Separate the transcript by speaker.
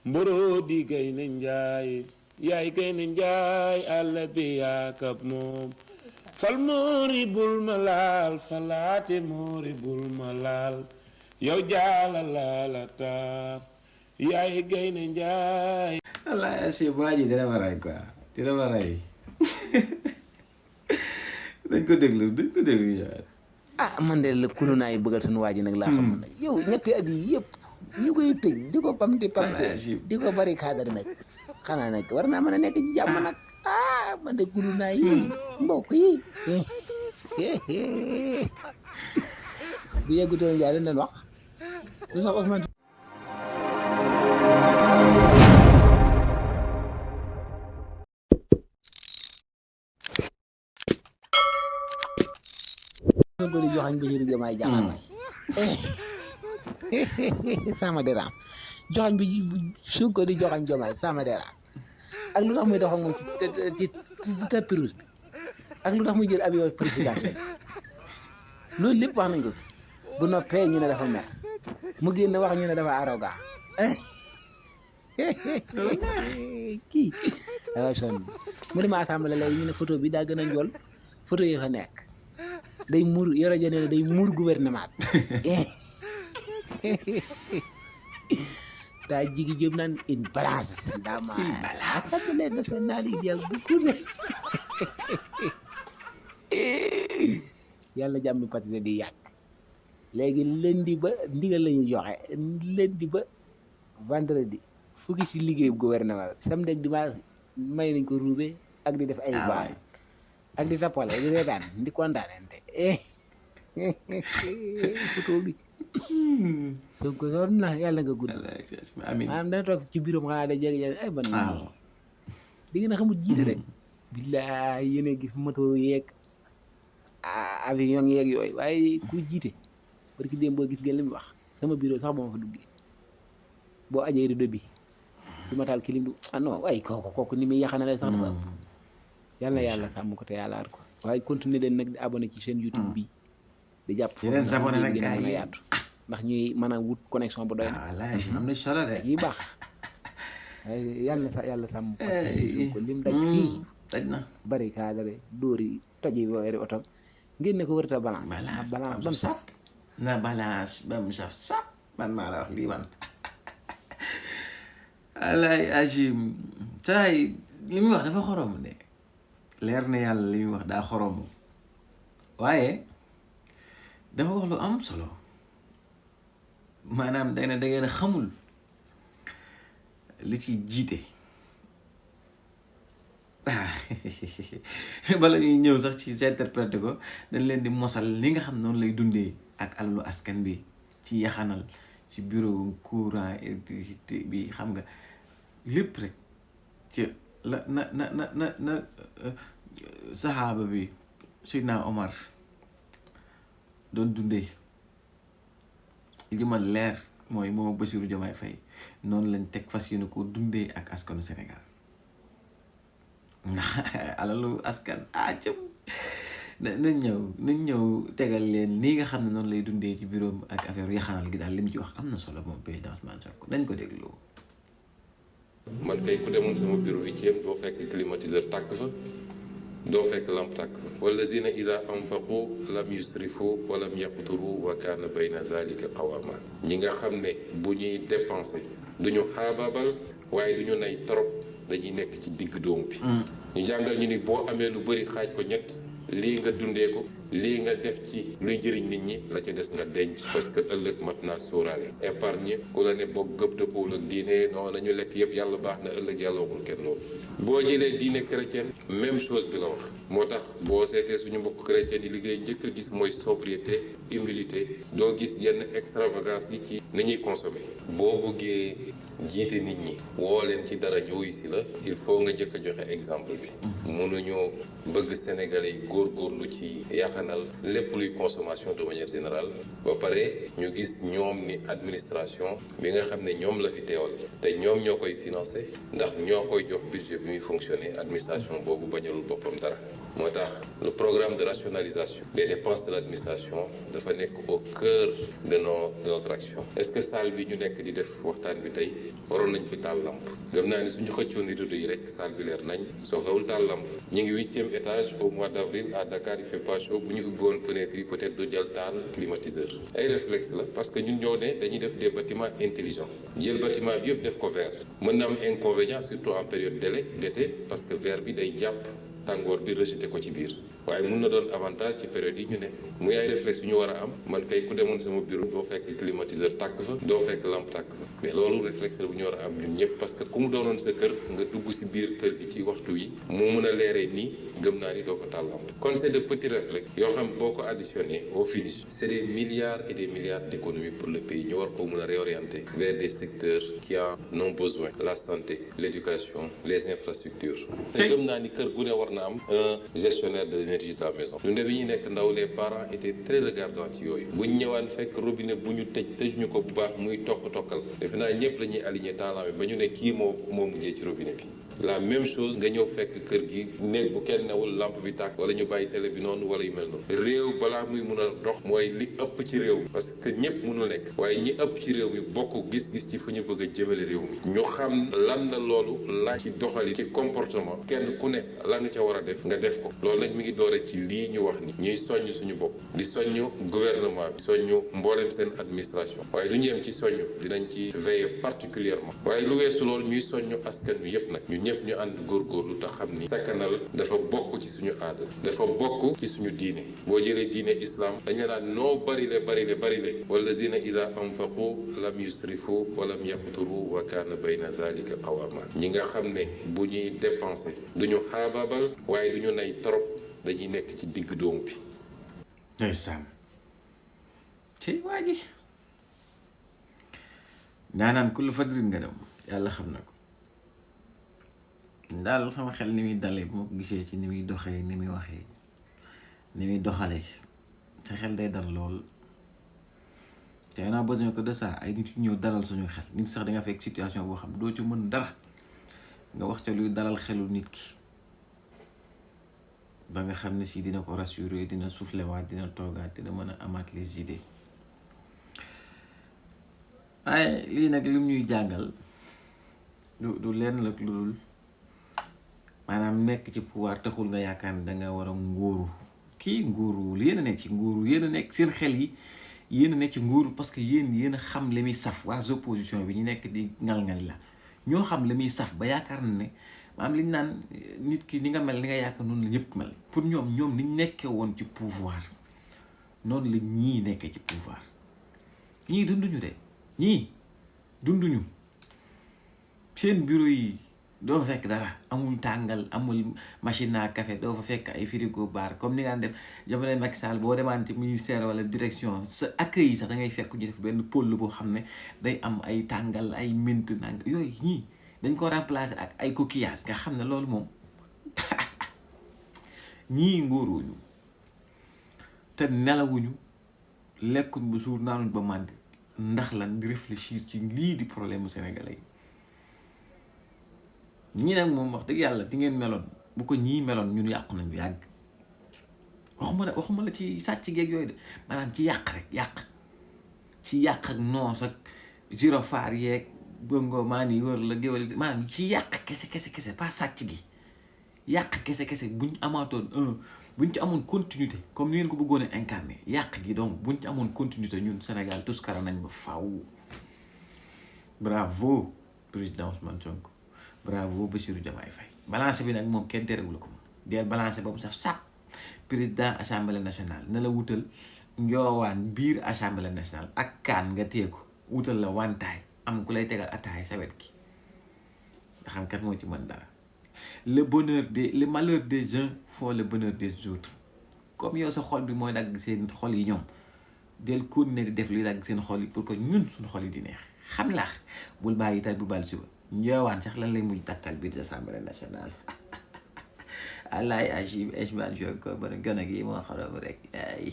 Speaker 1: mboro di gaynde njaay yaay gaynde njaay àll bi yaakab moom fal moori bul ma laal falaate moori bul ma laal yow jaala laala taar yaay gaynde njaay
Speaker 2: Allah ya si baaji dina ma ray quoi dina ma ray dañ ko déglu ñaar
Speaker 3: ah man de la kuluna yi bëggal suñu waa ji nag laa xam nag yow ñetti at yi yëpp ñu koy tëj di ko pamte di ko bari cadre nag xanaa nag war naa mën a nekk ci jàmm nag ah man de kuluna yi mbokk yi bu yeggutoon jaay leen wax lu sax Ousmane ko di joxañ Bassirou Diomaye Diakhar Faye sama deraam joxañ bi Sonko di joxañ Diomaye sama deraam ak lu tax muy dox ak moom ci tapis rouge bi ak lu tax muy jël avion présidentiel loolu lépp wax nañ ko fi bu noppee ñu ne dafa mer mu génn wax ñu ne dafa arrogant kii dafa sonn mu dem assemblée léegi ñu ne photo bi daa gën a njool photo yi fa nekk day muur yoro ja nee na day muur gouvernement bi daa jigi jëm naan une balance dama assemblée nationale yi dial bu tourné yàlla jàmmi patine di yàgg léegi lundi ba ndigal la ñuy joxe lundi ba vendredi fukki si liggéeyu gouvernement bi samedi ak dimanche may nañ ko ruube ak di def ay baal ak di tappale di reetaan di kontaanante photo bi soo ko soon na yàlla nga gudd maanaam dana toog ci bureau xanaa da jege ay ban di ngeen a xamul jiite rek billaay yéen gis moto yeeg avion yeeg yooyu waaye ku jiite parce que démb boo gis ngeen li mu wax sama bureau sax ba ma fa duggee boo ajee rido bi du ma taal kilim du non waaye kooku ni muy yaxanale sax dafa ëpp yàlla yàlla sàmm ko te yàlla aar ko waaye continuer leen nag di abonné ci chaîne YouTube bi di jàpp foofu gën a mën a yaatu ndax ñuy mën a wut connexion bu doy na
Speaker 2: am na solo de
Speaker 3: yi baax yàlla sàmm ko lim daj fii
Speaker 2: daj na
Speaker 3: bari cadre dóori toji woori otom ngeen ne ko wërta balance balance bam saf
Speaker 2: na balance bam saf sap man maa la wax lii man alay Agim saay li muy wax dafa xorom de leer na yàlla li muy wax daa xoromu waaye dafa wax lu am solo maanaam da ngeen a xamul li ci jiite bala ñuy ñëw sax ci interprété ko dañ leen di mosal li nga xam noonu lay dundee ak alalu askan bi ci yaxanal ci bureau courant électricité bi xam nga lépp rek ci la na saxaaba bi Seydina Omar doon dundee li ma leer mooy moom Bassirou Diomaye Faye noonu lañ teg fas yéene ko dundee ak askanu Sénégal ndax alalu askan cëm nañ ñëw tegal leen nii nga xam ne noonu lay dundee ci bureau ak affaire yaxanal gi daal li mu ci wax am na solo moom président Ousmane Sonko nañ ko déglu.
Speaker 4: man kay ku demoon sama bureau 8e doo fekk climatiseur tàkk fa doo fekk lampe tàkk fa walladina ida anfaqu lam yusrifu wa lam yaqturu wa kaana bayna zalika qawama ñi nga xam ne bu ñuy dépensé duñu xaabaabal waaye duñu nay trop dañuy nekk ci digg dóomu bi ñu jàngal ñu ni boo amee lu bëri xaaj ko ñett lii nga dundee ko lii nga def ci luy jëriñ nit ñi la ca des nga denc parce que ëllëg mat naa sóoraale épargne ku la ne boog gëb dëppool ak diine non nañu lekk yëpp yàlla baax na ëllëg yàlla waxul kenn loolu boo jëlee diine chrétienne même chose bi la wax moo tax boo seetee suñu mbokk chrétien yi liggéey njëkk a gis mooy sobriété humilité doo gis yenn extravagance yi ci ni ñuy consommer boo bëggee jiite nit ñi woo leen ci dara ñu wuy si la il faut nga jëkk a joxe exemple bi mënuñoo bëgg Sénégalais yi góorgóorlu ci yaxanal lépp luy consommation de manière générale ba pare ñu gis ñoom ni administration bi nga xam ne ñoom la fi teewal te ñoom ñoo koy financé ndax ñoo koy jox budget bi muy fonctionner administration boobu bañalul boppam dara moo tax le programme de rationalisation des dépenses de l'administration dafa nekk au cœur de notre action. Est-ce que salle bi ñu nekk di def waxtaan bi tey waroon nañ fi taal lamp? gëm naa ni suñu xëccoon ni rideau yi rek salle bi leer nañ soxlawul taal lamp. ñu ngi 8e étage au mois d'avril à Dakar, il fait pas chaud. bu ñu ubbi woon fenêtre yi peut-être du jël taal climatiseur. ay réflexe la parce que ñun ñoo ne dañuy def des bâtiments intelligents jël bâtiment bi yëpp def ko vert. mën na am inconvénient surtout en période d'été parce que vert bi day jàpp tàngoor bi rejeté ko ci biir waaye mun na doon avantage ci période yi ñu ne muy ay réflexe yu ñu war a am. man kay ku demoon sama bureau doo fekk climatiseur tàkk fa doo fekk lampe tàkk fa mais loolu réflexe la bu ñu war a am ñun ñëpp parce que ku mu doonoon sa kër nga dugg si biir kër gi ci waxtu wi mu mun a leeree nii gëm naa ni doo ko taal lampe. kon c'est de petits réflexes yoo xam boo ko additionné au finish c'est des milliards et des milliards d'économies pour le pays ñu war ko mun a réorienter vers des secteurs qui en ont besoin: la santé, l'éducation, les infrastructures. te gëm naa ni kër gu ne war na am un gestionnaire de l'énergie de la maison. ñu ne bi ñuy nekk ndaw les parents étaient très regardants ci yooyu buñ ñëwaan fekk robinet bu ñu tëj ñu ko bu baax muy tokkal defe naa ñëpp la ñuy aligné taalam ba ñu ne kii moo mujjee ci robinet bi. la même chose nga ñëw fekk kër gi néeg bu kenn newul lampe bi tàkk wala ñu bàyyi télé bi noonu wala yu mel noonu. réew balaa muy mun a dox mooy li ëpp ci réew mi parce que ñëpp mënul nekk waaye ñi ëpp ci réew mi bokk gis-gis ci fu ñu bëgg a jëmale réew mi ñu xam lan la loolu laaj ci doxali ci comportement kenn ku ne la nga ca war a def nga def ko. loolu nag mi ngi doore ci lii ñu wax ni ñuy soññ suñu bopp di soññ gouvernement bi soññ mboolem seen administration waaye lu ñu yem ci soññ dinañ ci veiller particulièrement waaye lu weesu loolu ñuy soññ askan wi yëpp nag ñëpp ñu ànd góorgóorlu te xam ni sakkanal dafa bokk ci suñu aada dafa bokk ci suñu diine. boo jëlee diine islam dañu naan noo barile walladina ida anfaqu lam yusrifu wa lam yaqturu wa kaana bayna dhalika qawama. ñi nga xam ne bu ñuy dépenser duñu xaabaabal waaye duñu nay trop dañuy nekk ci digg dóomu bi.
Speaker 2: ndeysaan ci waa ji naanaan kullu fadrin nga dem yàlla xam na ko daal sama xel ni muy dalee bu ma ko gisee ci ni muy doxee ni muy waxee ni muy doxalee sa xel day dal lool te on a besoin que de ça ay nit yu ñëw dalal suñu xel nit sax da nga fekk situation boo xam doo ci mën dara nga wax ca luy dalal xelu nit ki ba nga xam ne si dina ko rassurer dina souffler waat dina toogaat dina mën a amaat les idées waaye lii nag lim ñuy jàngal du leen la lu dul maanaam nekk ci pouvoir taxul nga yaakaar ne danga war a nguuru kii nguuru yéen a nekk ci nguuru yéen a nekk seen xel yi yéen a nekk ci nguuru parce que yéen a xam li muy saf waa opposition bi ñu nekk di ngal-ngal la ñoo xam li muy saf ba yaakaar na ne maanaam li ñu naan nit ki ni nga mel ni nga yaakaar noonu la ñëpp mel pour ñoom ni ñu nekkee woon ci pouvoir noonu la ñii nekkee ci pouvoir ñii dunduñu de ñii dunduñu seen bureau yi doo fa fekk dara amul tàngal amul machine à café doo fa fekk ay frigo bar comme ni nga def jamono Macky Sall boo demaan ci ministère wala direction sa accueil yi sax da ngay fekk ñu def benn pôle boo xam ne day am ay tàngal ay mint nang yooyu ñii dañ ko remplacer ak ay coquillage nga xam ne loolu moom ñii nguuruñu te nelawuñu lekkuñ ba suur naanuñ ba màndi ndax lan di réfléchir ci lii di problème mu sénégalais yi ñii nag moom wax dëgg yàlla di ngeen meloon bu ko ñii meloon ñun yàqu nañ bu yàgg waxuma la ci sàcc geeg yooyu de maanaam ci yàq rek yàq ak noos ak gyrophare yeeg bongo maa ni wër la géwal maanaam ci yàq kese pas sàcc gi yàq kese buñ amaatoon buñ ci amoon continuité comme ni ngeen ko bëggoon a incarner yàq gi donc buñ ci amoon continuité ñun Sénégal tuskara nañ ba faw bravo président Ousmane Sonko bravo Bassirou Diomaye Faye balance bi nag moom kenn terewul ko moom deel balance ba mu saf sàpp président assemblée nationale na la wutal njoowaan biir assemblée nationale ak kaan nga téye ko wutal la wantaay am ku lay tegal ataay sa wet gi nga xam kat moo ci mën dara le malheur des uns font le bonheur des autres comme yow sa xol bi mooy dagg seen xol yi ñoom del continuer di def luy dagg seen xol yi pour que ñun suñu xol yi di neex xam laax bul bàyyi tay bu bal suba njoowaan sax lan lay mujj takkal biir assemblée nationale alaay agib esman ko bon gën a gi moo xorom rek ay